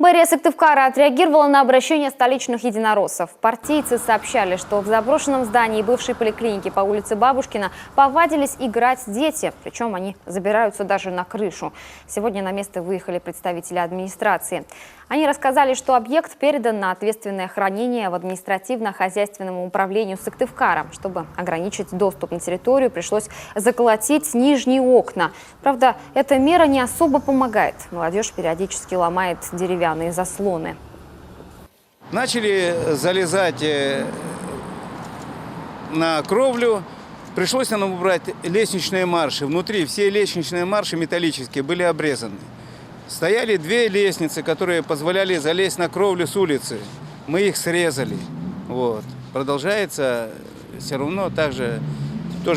Мэрия Сыктывкара отреагировала на обращение столичных единороссов. Партийцы сообщали, что в заброшенном здании бывшей поликлиники по улице Бабушкина повадились играть дети. Причем они забираются даже на крышу. Сегодня на место выехали представители администрации. Они рассказали, что объект передан на ответственное хранение в административно-хозяйственному управлению Сыктывкара. Чтобы ограничить доступ на территорию, пришлось заколотить нижние окна. Правда, эта мера не особо помогает. Молодежь периодически ломает деревянные заслоны. Начали залезать на кровлю. Пришлось нам убрать лестничные марши. Внутри все лестничные марши металлические были обрезаны. Стояли две лестницы, которые позволяли залезть на кровлю с улицы. Мы их срезали. Вот. Продолжается все равно тоже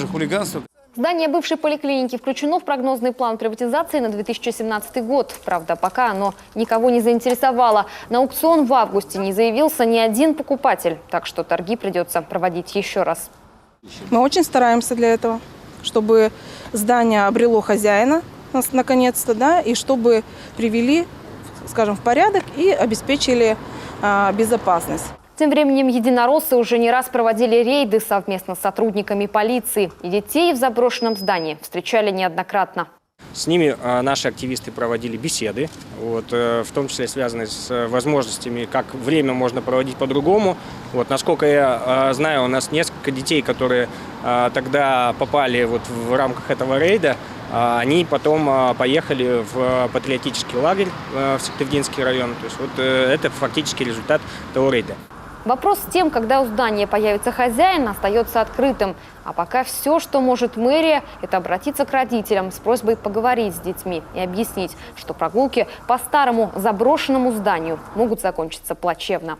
хулиганство. Здание бывшей поликлиники включено в прогнозный план приватизации на 2017 год. Правда, пока оно никого не заинтересовало. На аукцион в августе не заявился ни один покупатель. Так что торги придется проводить еще раз. Мы очень стараемся для этого, чтобы здание обрело хозяина, наконец-то, да, и чтобы привели, скажем, в порядок и обеспечили безопасность. Тем временем единороссы уже не раз проводили рейды совместно с сотрудниками полиции. И детей в заброшенном здании встречали неоднократно. С ними наши активисты проводили беседы, в том числе связанные с возможностями, как время можно проводить по-другому. Насколько я знаю, у нас несколько детей, которые тогда попали в рамках этого рейда, они потом поехали в патриотический лагерь в Сыктывдинский район. То есть это фактически результат того рейда. Вопрос с тем, когда у здания появится хозяин, остается открытым. А пока все, что может мэрия, это обратиться к родителям с просьбой поговорить с детьми и объяснить, что прогулки по старому заброшенному зданию могут закончиться плачевно.